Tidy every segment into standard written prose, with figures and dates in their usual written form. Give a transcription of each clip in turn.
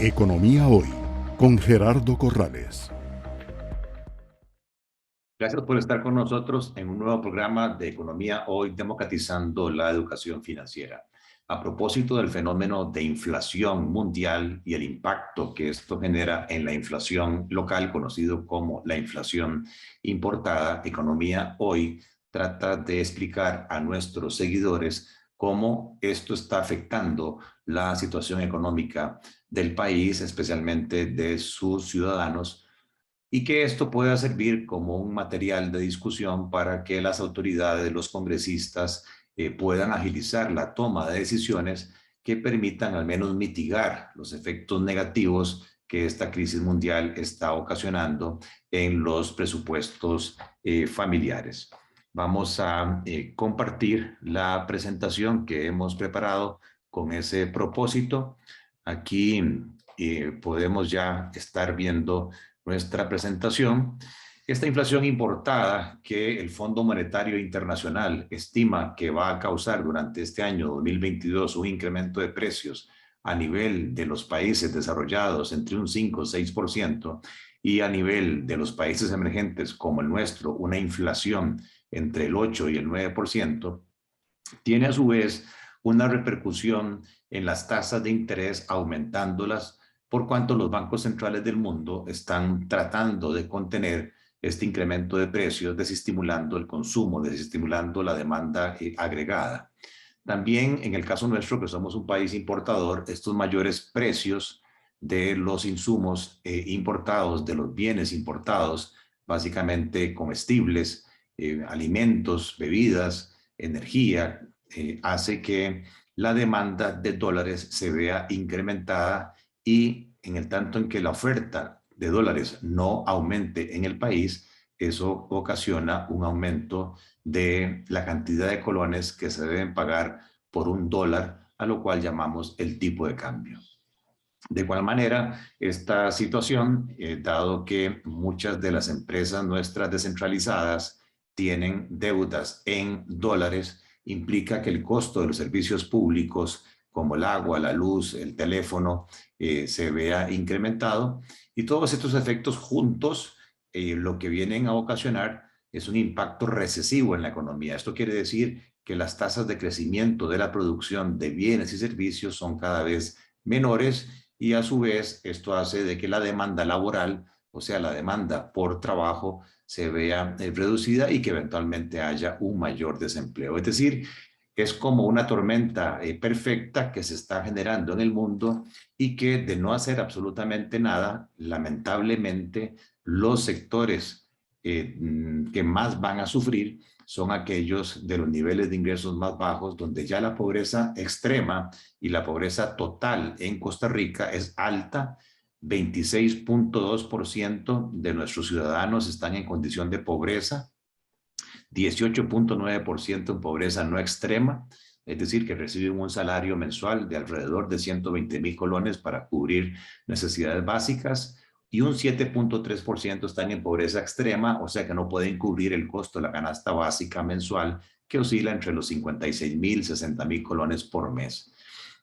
Economía Hoy, con Gerardo Corrales. Gracias por estar con nosotros en un nuevo programa de Economía Hoy, democratizando la educación financiera. A propósito del fenómeno de inflación mundial y el impacto que esto genera en la inflación local, conocido como la inflación importada, Economía Hoy trata de explicar a nuestros seguidores cómo esto está afectando la situación económica del país, especialmente de sus ciudadanos, y que esto pueda servir como un material de discusión para que las autoridades, los congresistas, puedan agilizar la toma de decisiones que permitan al menos mitigar los efectos negativos que esta crisis mundial está ocasionando en los presupuestos familiares. Vamos a compartir la presentación que hemos preparado con ese propósito. Aquí podemos ya estar viendo nuestra presentación. Esta inflación importada que el Fondo Monetario Internacional estima que va a causar durante este año 2022 un incremento de precios a nivel de los países desarrollados entre un 5 o 6% y a nivel de los países emergentes como el nuestro una inflación entre el 8 y el 9%, tiene a su vez una repercusión en las tasas de interés, aumentándolas por cuanto los bancos centrales del mundo están tratando de contener este incremento de precios, desestimulando el consumo, desestimulando la demanda agregada. También en el caso nuestro, que somos un país importador, estos mayores precios de los insumos importados, de los bienes importados, básicamente comestibles, alimentos, bebidas, energía, hace que la demanda de dólares se vea incrementada, y en el tanto en que la oferta de dólares no aumente en el país, eso ocasiona un aumento de la cantidad de colones que se deben pagar por un dólar, a lo cual llamamos el tipo de cambio. De igual manera, esta situación, dado que muchas de las empresas nuestras descentralizadas tienen deudas en dólares, implica que el costo de los servicios públicos como el agua, la luz, el teléfono, se vea incrementado, y todos estos efectos juntos lo que vienen a ocasionar es un impacto recesivo en la economía. Esto quiere decir que las tasas de crecimiento de la producción de bienes y servicios son cada vez menores, y a su vez esto hace de que la demanda laboral, o sea, la demanda por trabajo, se vea reducida y que eventualmente haya un mayor desempleo. Es decir, es como una tormenta perfecta que se está generando en el mundo, y que de no hacer absolutamente nada, lamentablemente los sectores que más van a sufrir son aquellos de los niveles de ingresos más bajos, donde ya la pobreza extrema y la pobreza total en Costa Rica es alta. 26.2% de nuestros ciudadanos están en condición de pobreza, 18.9% en pobreza no extrema, es decir, que reciben un salario mensual de alrededor de 120,000 colones para cubrir necesidades básicas, y un 7.3% están en pobreza extrema, o sea que no pueden cubrir el costo de la canasta básica mensual, que oscila entre los 56,000 y 60,000 colones por mes.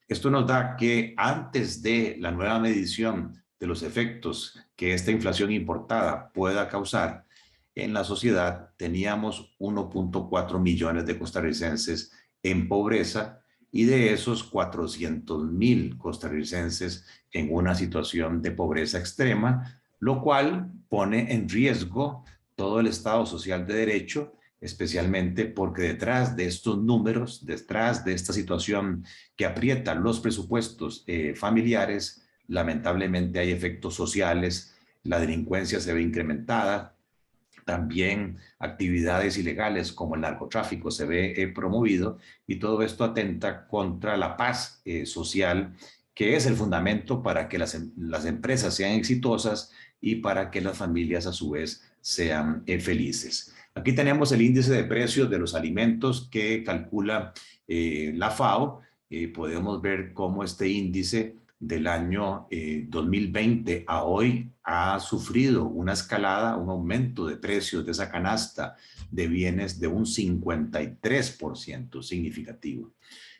Esto nos da que antes de la nueva medición de los efectos que esta inflación importada pueda causar en la sociedad, teníamos 1.4 millones de costarricenses en pobreza, y de esos 400,000 costarricenses en una situación de pobreza extrema, lo cual pone en riesgo todo el Estado social de derecho, especialmente porque detrás de estos números, detrás de esta situación que aprieta los presupuestos familiares, lamentablemente hay efectos sociales. La delincuencia se ve incrementada, también actividades ilegales como el narcotráfico se ve promovido, y todo esto atenta contra la paz social, que es el fundamento para que las empresas sean exitosas y para que las familias a su vez sean felices. Aquí tenemos el índice de precios de los alimentos que calcula la FAO. Podemos ver cómo este índice del año 2020 a hoy ha sufrido una escalada, un aumento de precios de esa canasta de bienes de un 53% significativo.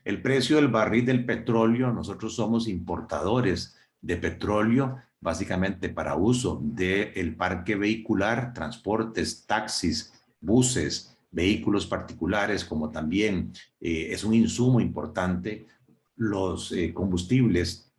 El precio del barril del petróleo, nosotros somos importadores de petróleo, básicamente para uso del parque vehicular, transportes, taxis, buses, vehículos particulares, como también es un insumo importante. Los combustibles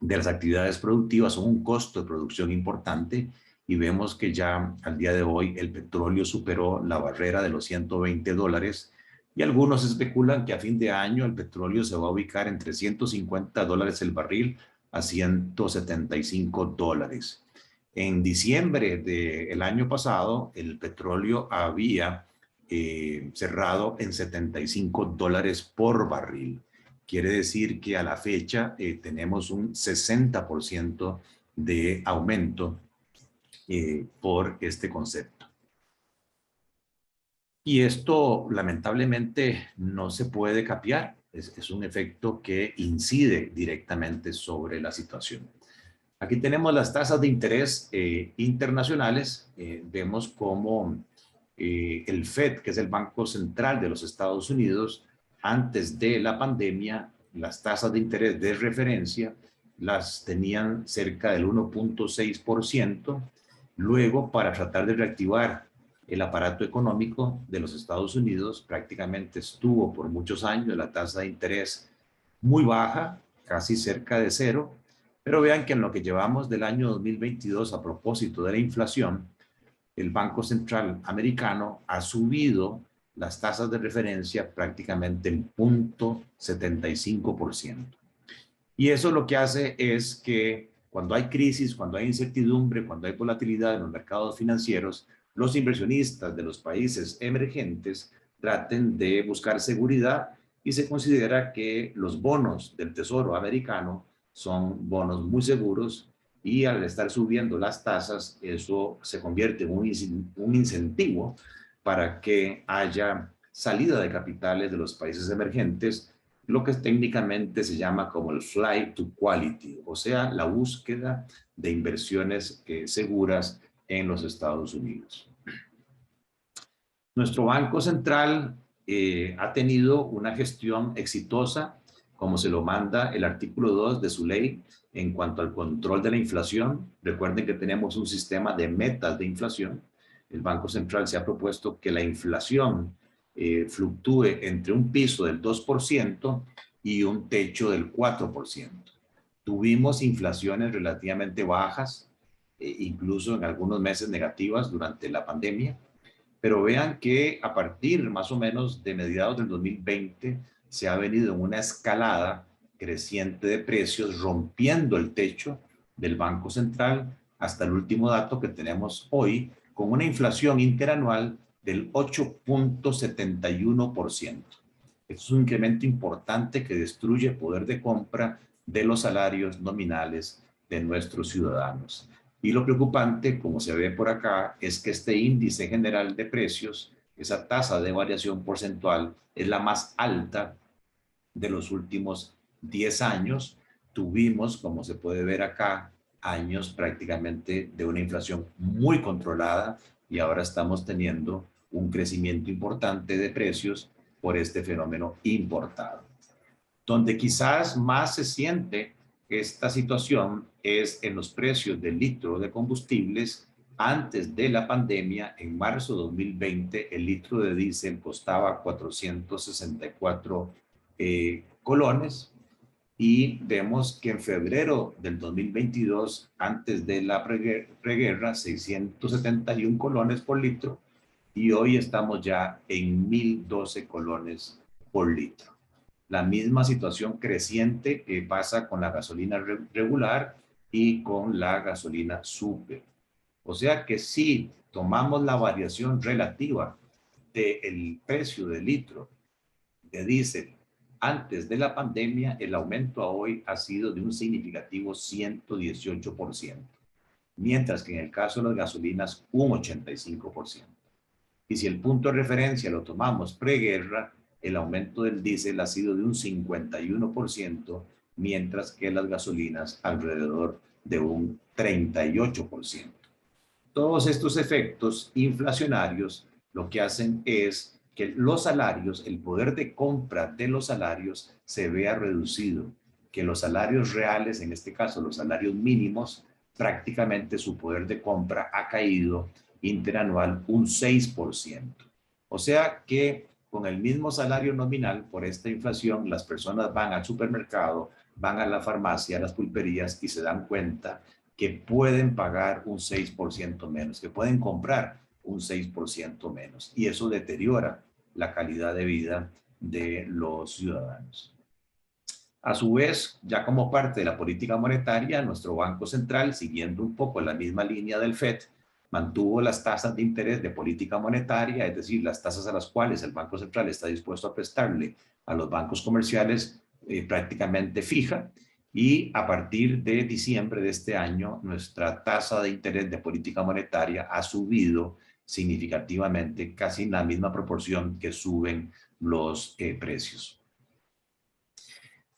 de las actividades productivas son un costo de producción importante y vemos que ya al día de hoy el petróleo superó la barrera de los $120 y algunos especulan que a fin de año el petróleo se va a ubicar entre $150 el barril a $175. En diciembre del año pasado, el petróleo había cerrado en $75 por barril. Quiere decir que a la fecha tenemos un 60% de aumento por este concepto. Y esto lamentablemente no se puede capear. Es un efecto que incide directamente sobre la situación. Aquí tenemos las tasas de interés internacionales. Vemos cómo el Fed, que es el Banco Central de los Estados Unidos, antes de la pandemia, las tasas de interés de referencia las tenían cerca del 1.6%. Luego, para tratar de reactivar el aparato económico de los Estados Unidos, prácticamente estuvo por muchos años la tasa de interés muy baja, casi cerca de cero. Pero vean que en lo que llevamos del año 2022, a propósito de la inflación, el Banco Central americano ha subido las tasas de referencia prácticamente en 0.75%. Y eso lo que hace es que cuando hay crisis, cuando hay incertidumbre, cuando hay volatilidad en los mercados financieros, los inversionistas de los países emergentes traten de buscar seguridad y se considera que los bonos del Tesoro americano son bonos muy seguros y al estar subiendo las tasas, eso se convierte en un incentivo para que haya salida de capitales de los países emergentes, lo que técnicamente se llama como el flight to quality, o sea, la búsqueda de inversiones seguras en los Estados Unidos. Nuestro Banco Central ha tenido una gestión exitosa, como se lo manda el artículo 2 de su ley, en cuanto al control de la inflación. Recuerden que tenemos un sistema de metas de inflación. El Banco Central se ha propuesto que la inflación fluctúe entre un piso del 2% y un techo del 4%. Tuvimos inflaciones relativamente bajas, incluso en algunos meses negativas durante la pandemia, pero vean que a partir más o menos de mediados del 2020 se ha venido en una escalada creciente de precios, rompiendo el techo del Banco Central hasta el último dato que tenemos hoy, con una inflación interanual del 8.71%. Es un incremento importante que destruye poder de compra de los salarios nominales de nuestros ciudadanos. Y lo preocupante, como se ve por acá, es que este índice general de precios, esa tasa de variación porcentual, es la más alta de los últimos 10 años. Tuvimos, como se puede ver acá, años prácticamente de una inflación muy controlada y ahora estamos teniendo un crecimiento importante de precios por este fenómeno importado. Donde quizás más se siente esta situación es en los precios del litro de combustibles. Antes de la pandemia, en marzo de 2020, el litro de diésel costaba 464 colones y vemos que en febrero del 2022, antes de la preguerra, 671 colones por litro y hoy estamos ya en 1012 colones por litro. La misma situación creciente que pasa con la gasolina regular y con la gasolina super. O sea que si tomamos la variación relativa del precio del litro de diésel antes de la pandemia, el aumento a hoy ha sido de un significativo 118%, mientras que en el caso de las gasolinas un 85%. Y si el punto de referencia lo tomamos preguerra, el aumento del diésel ha sido de un 51%, mientras que las gasolinas alrededor de un 38%. Todos estos efectos inflacionarios lo que hacen es que los salarios, el poder de compra de los salarios se vea reducido que los salarios reales, en este caso los salarios mínimos, prácticamente su poder de compra ha caído interanual un 6%. O sea que con el mismo salario nominal, por esta inflación, las personas van al supermercado, van a la farmacia, a las pulperías y se dan cuenta que pueden pagar un 6% menos, que pueden comprar un 6% menos. Y eso deteriora la calidad de vida de los ciudadanos. A su vez, ya como parte de la política monetaria, nuestro Banco Central, siguiendo un poco la misma línea del FED, mantuvo las tasas de interés de política monetaria, es decir, las tasas a las cuales el Banco Central está dispuesto a prestarle a los bancos comerciales prácticamente fija, y a partir de diciembre de este año, nuestra tasa de interés de política monetaria ha subido significativamente, casi en la misma proporción que suben los precios.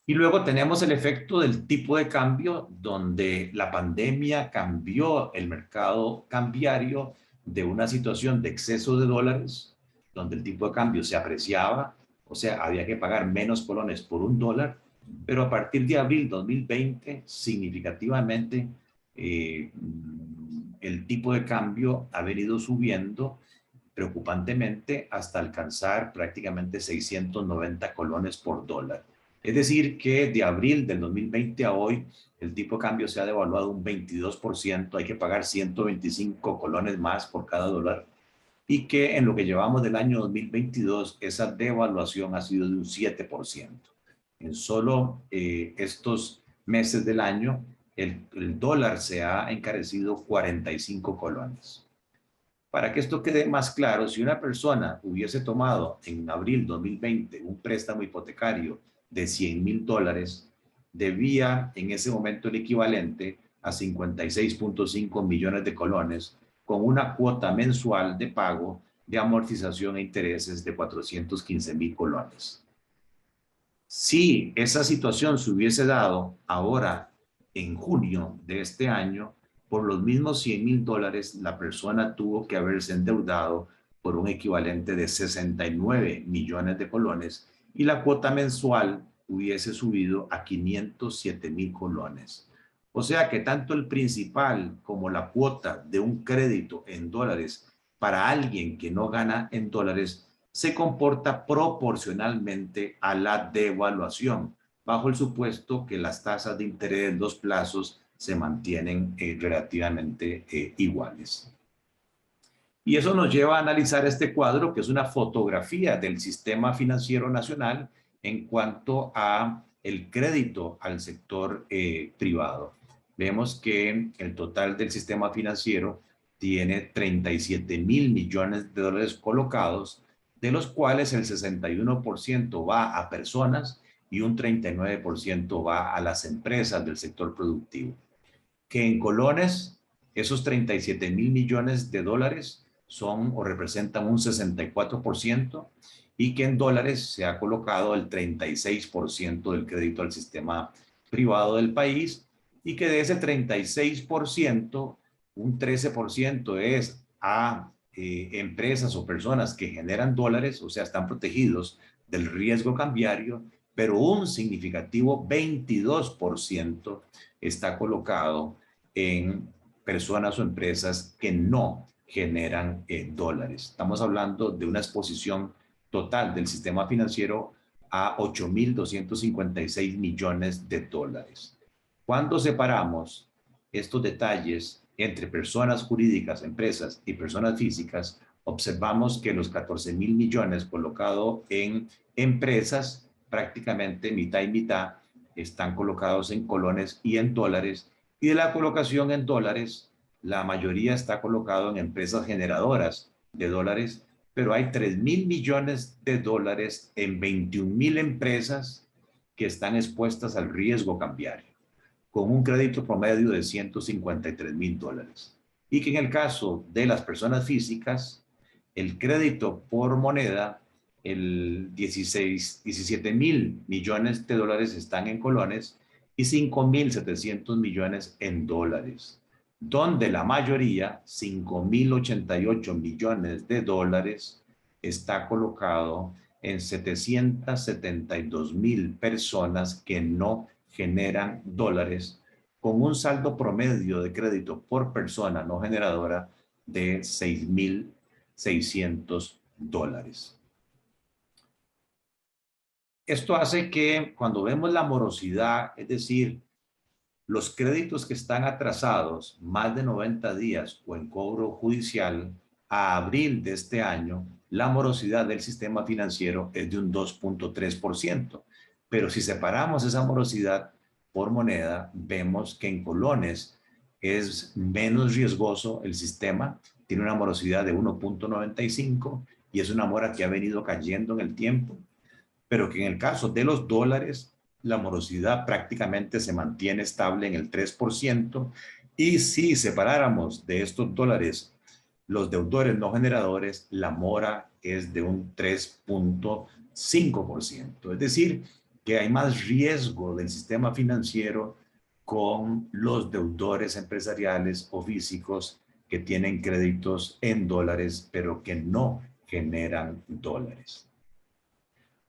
Y luego tenemos el efecto del tipo de cambio, donde la pandemia cambió el mercado cambiario de una situación de exceso de dólares, donde el tipo de cambio se apreciaba, o sea, había que pagar menos colones por un dólar, pero a partir de abril 2020, significativamente, el tipo de cambio ha venido subiendo preocupantemente hasta alcanzar prácticamente 690 colones por dólar. Es decir, que de abril del 2020 a hoy, el tipo de cambio se ha devaluado un 22%, hay que pagar 125 colones más por cada dólar, y que en lo que llevamos del año 2022, esa devaluación ha sido de un 7%. En solo estos meses del año, el dólar se ha encarecido 45 colones. Para que esto quede más claro, si una persona hubiese tomado en abril 2020 un préstamo hipotecario de $100,000, debía en ese momento el equivalente a 56.5 millones de colones, con una cuota mensual de pago de amortización e intereses de 415,000 colones. Si esa situación se hubiese dado ahora en junio de este año, por los mismos $100,000, la persona tuvo que haberse endeudado por un equivalente de 69 millones de colones y la cuota mensual hubiese subido a 507,000 colones. O sea que tanto el principal como la cuota de un crédito en dólares para alguien que no gana en dólares se comporta proporcionalmente a la devaluación, bajo el supuesto que las tasas de interés en los plazos se mantienen relativamente iguales. Y eso nos lleva a analizar este cuadro, que es una fotografía del sistema financiero nacional en cuanto a el crédito al sector privado. Vemos que el total del sistema financiero tiene 37,000 millones de dólares colocados, de los cuales el 61% va a personas y un 39% va a las empresas del sector productivo. Que en colones, esos 37,000 millones de dólares son o representan un 64%, y que en dólares se ha colocado el 36% del crédito al sistema privado del país, y que de ese 36%, un 13% es a empresas o personas que generan dólares, o sea, están protegidos del riesgo cambiario, pero un significativo 22% está colocado en personas o empresas que no generan dólares. Estamos hablando de una exposición total del sistema financiero a 8,256 millones de dólares. Cuando separamos estos detalles entre personas jurídicas, empresas y personas físicas, observamos que los 14,000 millones colocados en empresas, prácticamente mitad y mitad, están colocados en colones y en dólares, y de la colocación en dólares, la mayoría está colocado en empresas generadoras de dólares, pero hay 3,000 millones de dólares en 21,000 empresas que están expuestas al riesgo cambiario, con un crédito promedio de 153,000 dólares. Y que en el caso de las personas físicas, el crédito por moneda, el 17,000 millones de dólares están en colones y 5,700 millones en dólares, donde la mayoría, 5,088 millones de dólares, está colocado en 772,000 personas que no generan dólares con un saldo promedio de crédito por persona no generadora de $6,600. Esto hace que cuando vemos la morosidad, es decir, los créditos que están atrasados más de 90 días o en cobro judicial, a abril de este año, la morosidad del sistema financiero es de un 2,3%. Pero si separamos esa morosidad por moneda, vemos que en colones es menos riesgoso el sistema, tiene una morosidad de 1,95 y es una mora que ha venido cayendo en el tiempo, pero que en el caso de los dólares, la morosidad prácticamente se mantiene estable en el 3%, y si separáramos de estos dólares los deudores no generadores, la mora es de un 3,5%. Es decir, que hay más riesgo del sistema financiero con los deudores empresariales o físicos que tienen créditos en dólares, pero que no generan dólares.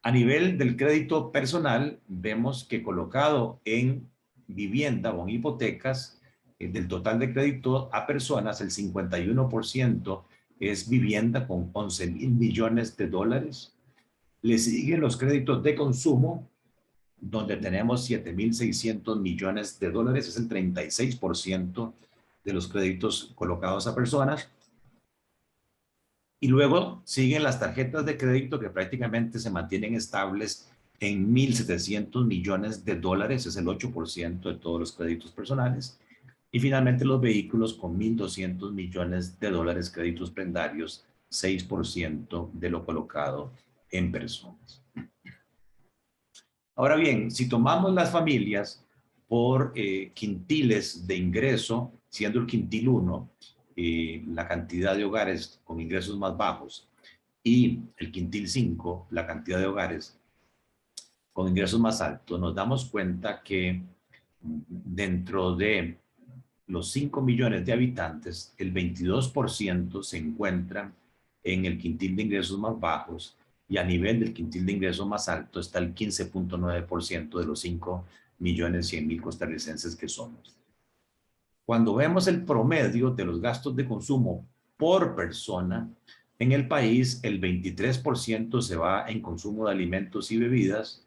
A nivel del crédito personal, vemos que colocado en vivienda o en hipotecas, del total de crédito a personas, el 51% es vivienda con 11,000 millones de dólares. Le siguen los créditos de consumo, donde tenemos 7,600 millones de dólares, es el 36% de los créditos colocados a personas. Y luego siguen las tarjetas de crédito, que prácticamente se mantienen estables en 1,700 millones de dólares, es el 8% de todos los créditos personales. Y finalmente los vehículos con 1,200 millones de dólares, créditos prendarios, 6% de lo colocado en personas. Ahora bien, si tomamos las familias por quintiles de ingreso, siendo el quintil 1 la cantidad de hogares con ingresos más bajos, y el quintil 5 la cantidad de hogares con ingresos más altos, nos damos cuenta que dentro de los 5 millones de habitantes, el 22% se encuentran en el quintil de ingresos más bajos, y a nivel del quintil de ingresos más alto está el 15,9% de los 5,100,000 costarricenses que somos. Cuando vemos el promedio de los gastos de consumo por persona, en el país el 23% se va en consumo de alimentos y bebidas,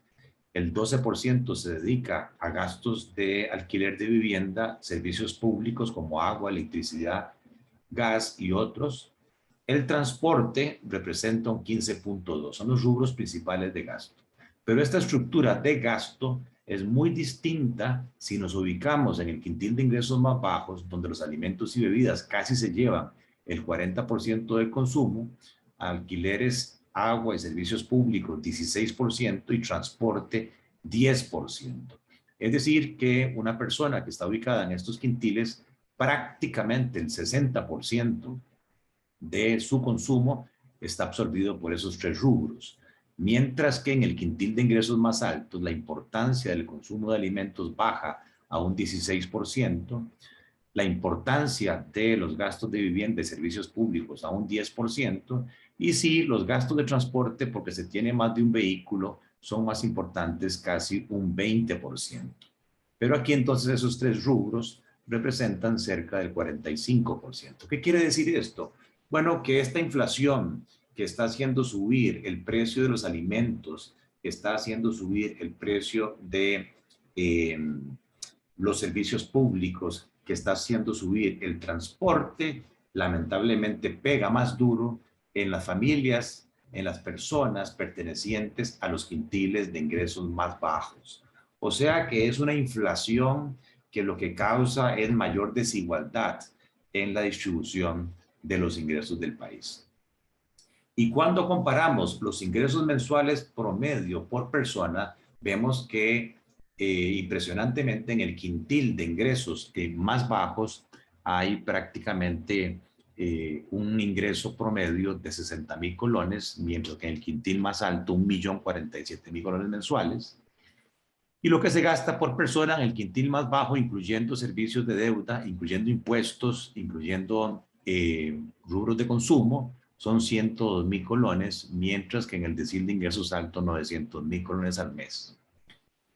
el 12% se dedica a gastos de alquiler de vivienda, servicios públicos como agua, electricidad, gas y otros. El transporte representa un 15,2%, son los rubros principales de gasto. Pero esta estructura de gasto es muy distinta si nos ubicamos en el quintil de ingresos más bajos, donde los alimentos y bebidas casi se llevan el 40% del consumo, alquileres, agua y servicios públicos 16% y transporte 10%. Es decir, que una persona que está ubicada en estos quintiles, prácticamente el 60% de su consumo está absorbido por esos tres rubros. Mientras que en el quintil de ingresos más altos, la importancia del consumo de alimentos baja a un 16%, la importancia de los gastos de vivienda y servicios públicos a un 10%, y sí, los gastos de transporte, porque se tiene más de un vehículo, son más importantes, casi un 20%. Pero aquí entonces esos tres rubros representan cerca del 45%. ¿Qué quiere decir esto? Bueno, que esta inflación que está haciendo subir el precio de los alimentos, que está haciendo subir el precio de los servicios públicos, que está haciendo subir el transporte, lamentablemente pega más duro en las familias, en las personas pertenecientes a los quintiles de ingresos más bajos. O sea que es una inflación que lo que causa es mayor desigualdad en la distribución de los ingresos del país. Y cuando comparamos los ingresos mensuales promedio por persona, vemos que impresionantemente en el quintil de ingresos más bajos hay prácticamente un ingreso promedio de 60,000 colones, mientras que en el quintil más alto 1,047,000 colones mensuales. Y lo que se gasta por persona en el quintil más bajo, incluyendo servicios de deuda, incluyendo impuestos, incluyendo rubros de consumo, son 102,000 colones, mientras que en el decil de ingresos altos 900,000 colones al mes.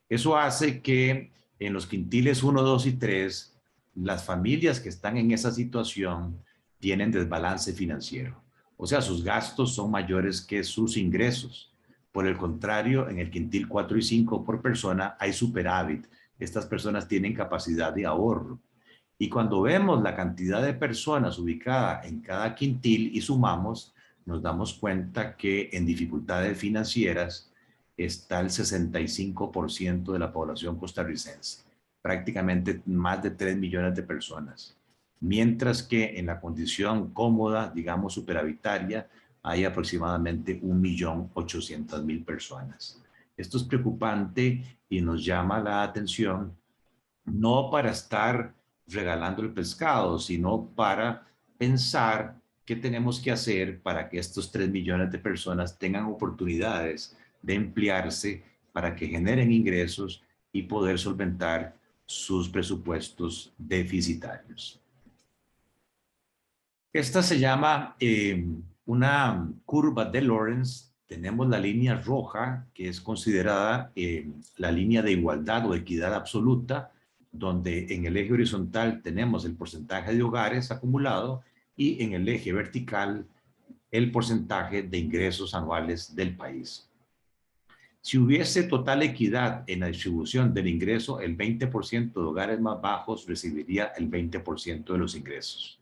Eso hace que en los quintiles 1, 2 y 3, las familias que están en esa situación tienen desbalance financiero. O sea, sus gastos son mayores que sus ingresos. Por el contrario, en el quintil 4 y 5 por persona hay superávit. Estas personas tienen capacidad de ahorro. Y cuando vemos la cantidad de personas ubicada en cada quintil y sumamos, nos damos cuenta que en dificultades financieras está el 65% de la población costarricense, prácticamente más de 3 millones de personas. Mientras que en la condición cómoda, digamos superavitaria, hay aproximadamente 1.800.000 personas. Esto es preocupante y nos llama la atención, no para estar regalando el pescado, sino para pensar qué tenemos que hacer para que estos 3 millones de personas tengan oportunidades de emplearse para que generen ingresos y poder solventar sus presupuestos deficitarios. Esta se llama una curva de Lorentz. Tenemos la línea roja, que es considerada la línea de igualdad o equidad absoluta, donde en el eje horizontal tenemos el porcentaje de hogares acumulado y en el eje vertical el porcentaje de ingresos anuales del país. Si hubiese total equidad en la distribución del ingreso, el 20% de hogares más bajos recibiría el 20% de los ingresos.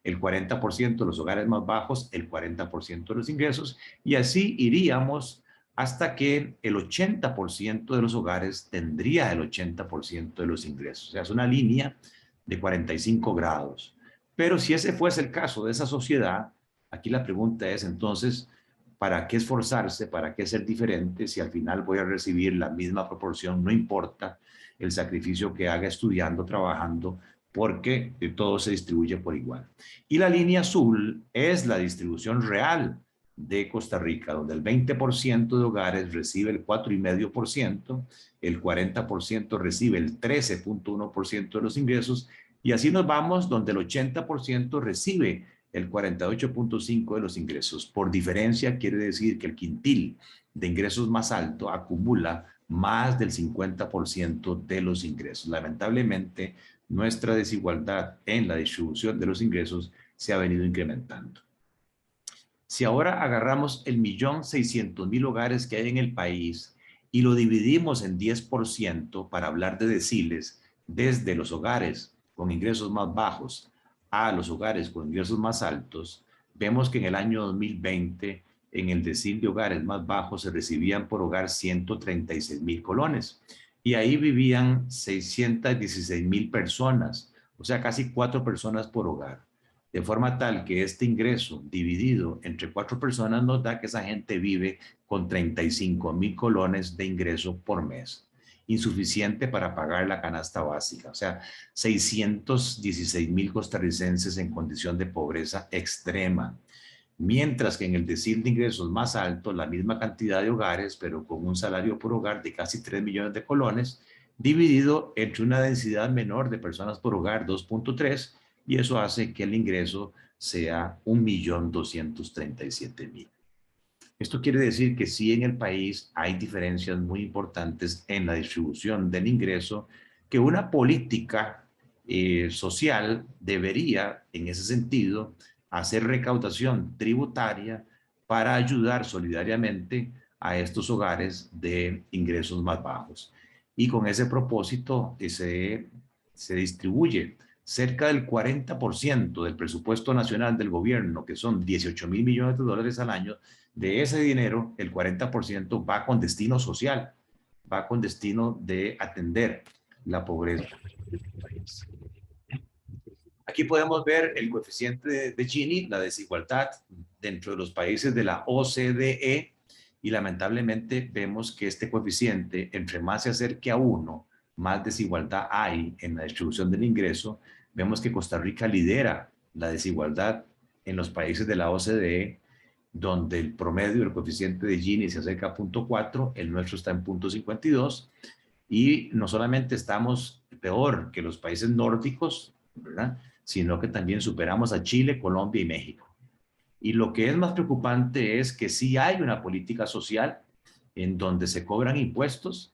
El 40% de los hogares más bajos, el 40% de los ingresos, y así iríamos hasta que el 80% de los hogares tendría el 80% de los ingresos. O sea, es una línea de 45 grados. Pero si ese fuese el caso de esa sociedad, aquí la pregunta es entonces, ¿para qué esforzarse? ¿Para qué ser diferente? Si al final voy a recibir la misma proporción, no importa el sacrificio que haga estudiando, trabajando, porque todo se distribuye por igual. Y la línea azul es la distribución real de Costa Rica, donde el 20% de hogares recibe el 4,5%, el 40% recibe el 13,1% de los ingresos, y así nos vamos donde el 80% recibe el 48,5% de los ingresos. Por diferencia, quiere decir que el quintil de ingresos más alto acumula más del 50% de los ingresos. Lamentablemente, nuestra desigualdad en la distribución de los ingresos se ha venido incrementando. Si ahora agarramos el 1.600.000 hogares que hay en el país y lo dividimos en 10% para hablar de deciles, desde los hogares con ingresos más bajos a los hogares con ingresos más altos, vemos que en el año 2020, en el decil de hogares más bajos, se recibían por hogar 136.000 colones. Y ahí vivían 616.000 personas, o sea, casi 4 personas por hogar. De forma tal que este ingreso dividido entre 4 personas nos da que esa gente vive con 35.000 colones de ingreso por mes, insuficiente para pagar la canasta básica. O sea, 616.000 costarricenses en condición de pobreza extrema. Mientras que en el decil de ingresos más alto, la misma cantidad de hogares, pero con un salario por hogar de casi 3 millones de colones, dividido entre una densidad menor de personas por hogar, 2,3, y eso hace que el ingreso sea 1.237.000. Esto quiere decir que sí, en el país hay diferencias muy importantes en la distribución del ingreso, que una política social debería, en ese sentido, hacer recaudación tributaria para ayudar solidariamente a estos hogares de ingresos más bajos. Y con ese propósito se distribuye cerca del 40% del presupuesto nacional del gobierno, que son 18.000 millones de dólares al año. De ese dinero, el 40% va con destino social, va con destino de atender la pobreza del país. Aquí podemos ver el coeficiente de Gini, la desigualdad dentro de los países de la OCDE, y lamentablemente vemos que este coeficiente, entre más se acerque a 1, más desigualdad hay en la distribución del ingreso. Vemos que Costa Rica lidera la desigualdad en los países de la OCDE, donde el promedio del coeficiente de Gini se acerca a 0,4, el nuestro está en 0,52, y no solamente estamos peor que los países nórdicos, ¿verdad?, sino que también superamos a Chile, Colombia y México. Y lo que es más preocupante es que sí hay una política social en donde se cobran impuestos,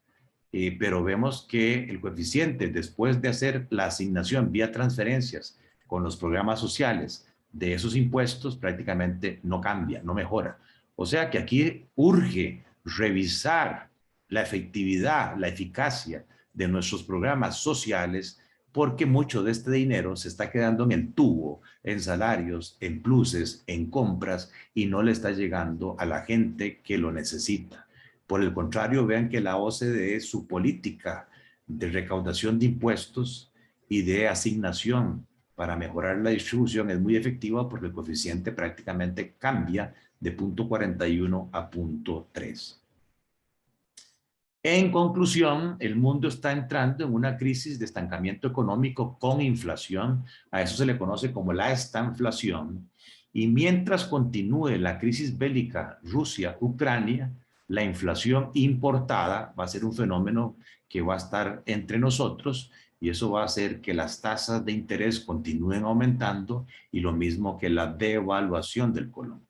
pero vemos que el coeficiente, después de hacer la asignación vía transferencias con los programas sociales de esos impuestos, prácticamente no cambia, no mejora. O sea que aquí urge revisar la efectividad, la eficacia de nuestros programas sociales, porque mucho de este dinero se está quedando en el tubo, en salarios, en pluses, en compras, y no le está llegando a la gente que lo necesita. Por el contrario, vean que la OCDE, su política de recaudación de impuestos y de asignación para mejorar la distribución es muy efectiva, porque el coeficiente prácticamente cambia de 0.41 a 0.3. En conclusión, el mundo está entrando en una crisis de estancamiento económico con inflación. A eso se le conoce como la estanflación. Y mientras continúe la crisis bélica Rusia-Ucrania, la inflación importada va a ser un fenómeno que va a estar entre nosotros, y eso va a hacer que las tasas de interés continúen aumentando, y lo mismo que la devaluación del colón.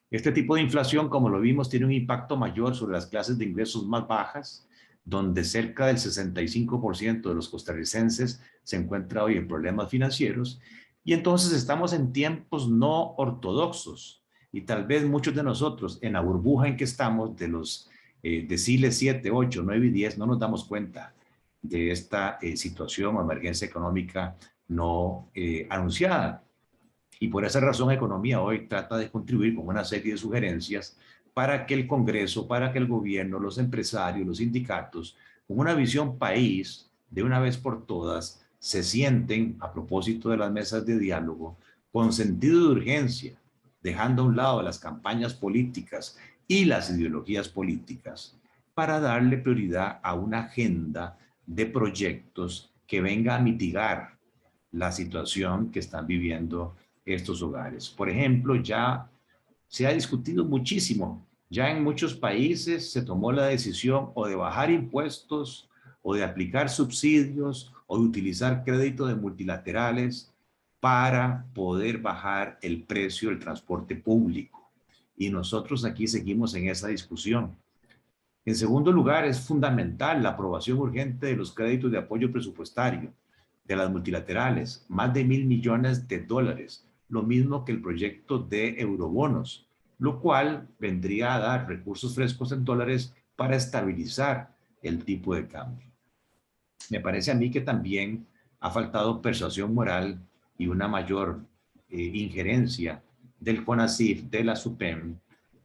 Este tipo de inflación, como lo vimos, tiene un impacto mayor sobre las clases de ingresos más bajas, donde cerca del 65% de los costarricenses se encuentra hoy en problemas financieros. Y entonces estamos en tiempos no ortodoxos, y tal vez muchos de nosotros, en la burbuja en que estamos, de los deciles 7, 8, 9 y 10, no nos damos cuenta de esta situación o emergencia económica no anunciada. Y por esa razón, Economía Hoy trata de contribuir con una serie de sugerencias para que el Congreso, para que el gobierno, los empresarios, los sindicatos, con una visión país, de una vez por todas, se sienten, a propósito de las mesas de diálogo, con sentido de urgencia, dejando a un lado las campañas políticas y las ideologías políticas, para darle prioridad a una agenda de proyectos que venga a mitigar la situación que están viviendo estos hogares. Por ejemplo, ya se ha discutido muchísimo. Ya en muchos países se tomó la decisión o de bajar impuestos, o de aplicar subsidios, o de utilizar créditos de multilaterales para poder bajar el precio del transporte público. Y nosotros aquí seguimos en esa discusión. En segundo lugar, es fundamental la aprobación urgente de los créditos de apoyo presupuestario de las multilaterales, más de $1.000 millones, lo mismo que el proyecto de eurobonos, lo cual vendría a dar recursos frescos en dólares para estabilizar el tipo de cambio. Me parece a mí que también ha faltado persuasión moral y una mayor injerencia del CONACYT, de la SUPEM,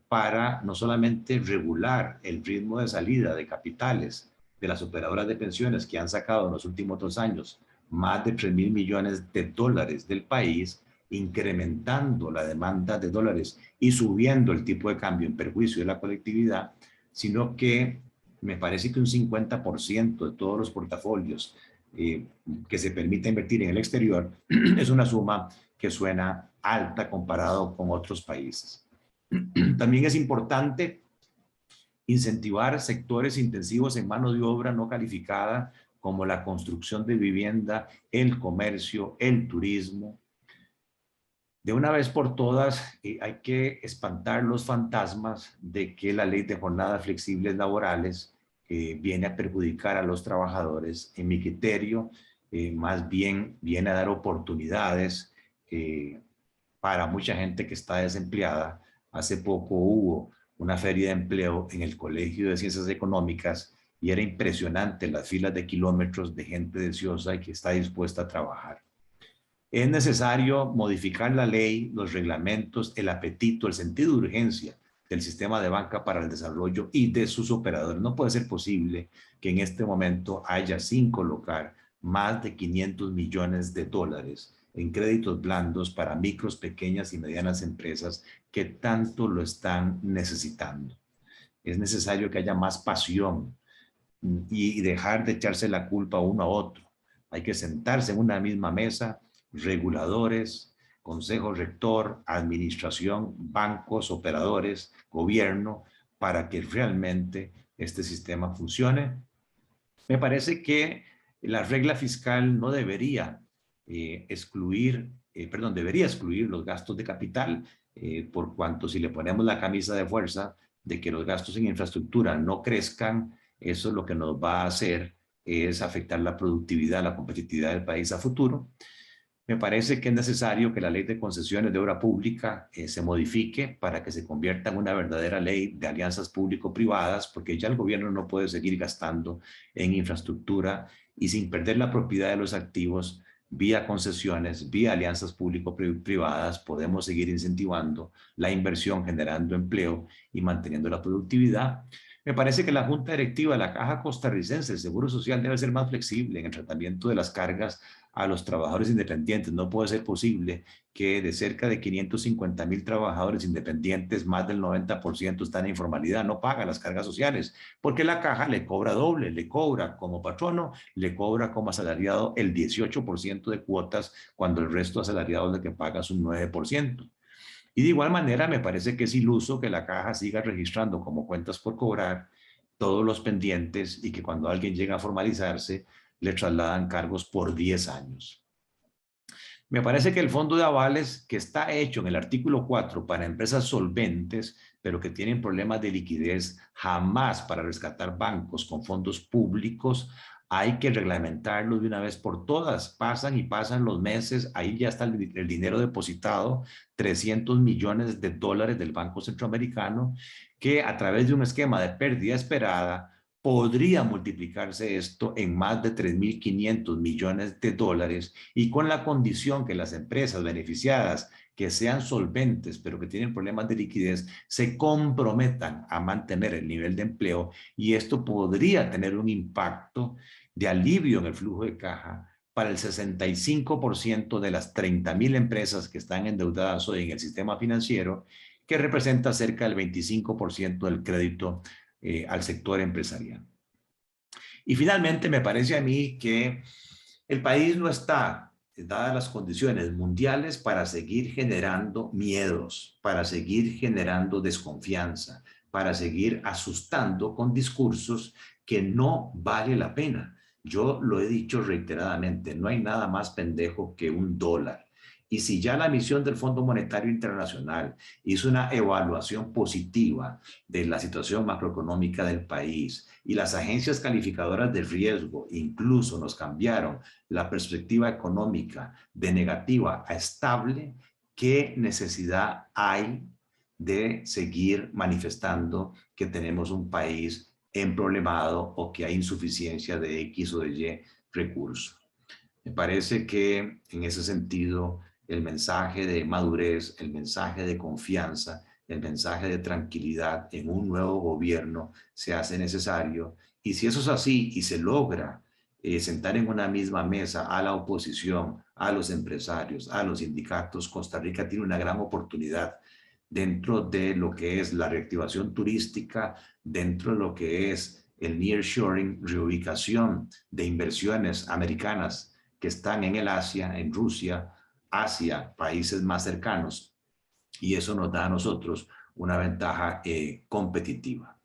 para no solamente regular el ritmo de salida de capitales de las operadoras de pensiones, que han sacado en los últimos 2 años más de $3.000 millones del país, incrementando la demanda de dólares y subiendo el tipo de cambio en perjuicio de la colectividad, sino que me parece que un 50% de todos los portafolios que se permite invertir en el exterior es una suma que suena alta comparado con otros países. También es importante incentivar sectores intensivos en mano de obra no calificada, como la construcción de vivienda, el comercio, el turismo. De una vez por todas, hay que espantar los fantasmas de que la ley de jornadas flexibles laborales viene a perjudicar a los trabajadores. En mi criterio, más bien viene a dar oportunidades para mucha gente que está desempleada. Hace poco hubo una feria de empleo en el Colegio de Ciencias Económicas y era impresionante las filas de kilómetros de gente deseosa y que está dispuesta a trabajar. Es necesario modificar la ley, los reglamentos, el apetito, el sentido de urgencia del sistema de banca para el desarrollo y de sus operadores. No puede ser posible que en este momento haya sin colocar más de $500 millones en créditos blandos para micros, pequeñas y medianas empresas que tanto lo están necesitando. Es necesario que haya más pasión y dejar de echarse la culpa uno a otro. Hay que sentarse en una misma mesa, reguladores, consejo rector, administración, bancos, operadores, gobierno, para que realmente este sistema funcione. Me parece que la regla fiscal no debería debería excluir los gastos de capital, por cuanto si le ponemos la camisa de fuerza de que los gastos en infraestructura no crezcan, Eso lo que nos va a hacer es afectar la productividad, la competitividad del país a futuro. Me parece que es necesario que la ley de concesiones de obra pública se modifique para que se convierta en una verdadera ley de alianzas público-privadas, porque ya el gobierno no puede seguir gastando en infraestructura y sin perder la propiedad de los activos vía concesiones, vía alianzas público-privadas, podemos seguir incentivando la inversión, generando empleo y manteniendo la productividad. Me parece que la Junta Directiva de la Caja Costarricense del Seguro Social debe ser más flexible en el tratamiento de las cargas a los trabajadores independientes. No puede ser posible que de cerca de 550,000 trabajadores independientes, más del 90% están en informalidad, no pagan las cargas sociales, porque la Caja le cobra doble, le cobra como patrono, le cobra como asalariado el 18% de cuotas, cuando el resto de asalariados de que paga es un 9%. Y de igual manera me parece que es iluso que la Caja siga registrando como cuentas por cobrar todos los pendientes y que cuando alguien llega a formalizarse le trasladan cargos por 10 años. Me parece que el fondo de avales, que está hecho en el artículo 4 para empresas solventes, pero que tienen problemas de liquidez, jamás para rescatar bancos con fondos públicos, hay que reglamentarlo de una vez por todas. Pasan y pasan los meses, ahí ya está el dinero depositado, 300 millones de dólares del Banco Centroamericano, que a través de un esquema de pérdida esperada, podría multiplicarse esto en más de 3.500 millones de dólares, y con la condición que las empresas beneficiadas que sean solventes pero que tienen problemas de liquidez se comprometan a mantener el nivel de empleo, y esto podría tener un impacto de alivio en el flujo de caja para el 65% de las 30,000 empresas que están endeudadas hoy en el sistema financiero, que representa cerca del 25% del crédito al sector empresarial. Y finalmente me parece a mí que el país no está, dadas las condiciones mundiales, para seguir generando miedos, para seguir generando desconfianza, para seguir asustando con discursos que no vale la pena. Yo lo he dicho reiteradamente, no hay nada más pendejo que un dólar. Y si ya la misión del Fondo Monetario Internacional hizo una evaluación positiva de la situación macroeconómica del país y las agencias calificadoras de riesgo incluso nos cambiaron la perspectiva económica de negativa a estable, ¿qué necesidad hay de seguir manifestando que tenemos un país emproblemado o que hay insuficiencia de X o de Y recursos? Me parece que en ese sentido el mensaje de madurez, el mensaje de confianza, el mensaje de tranquilidad en un nuevo gobierno se hace necesario. Y si eso es así y se logra sentar en una misma mesa a la oposición, a los empresarios, a los sindicatos, Costa Rica tiene una gran oportunidad dentro de lo que es la reactivación turística, dentro de lo que es el nearshoring, reubicación de inversiones americanas que están en el Asia, en Rusia, Asia, países más cercanos, y eso nos da a nosotros una ventaja competitiva.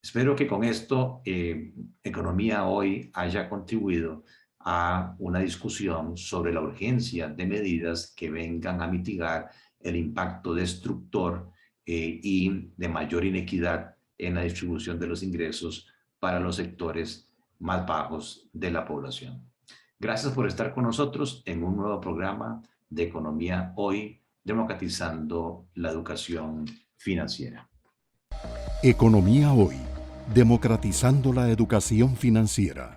Espero que con esto Economía Hoy haya contribuido a una discusión sobre la urgencia de medidas que vengan a mitigar el impacto destructor y de mayor inequidad en la distribución de los ingresos para los sectores más bajos de la población. Gracias por estar con nosotros en un nuevo programa de Economía Hoy, democratizando la educación financiera. Economía Hoy, democratizando la educación financiera.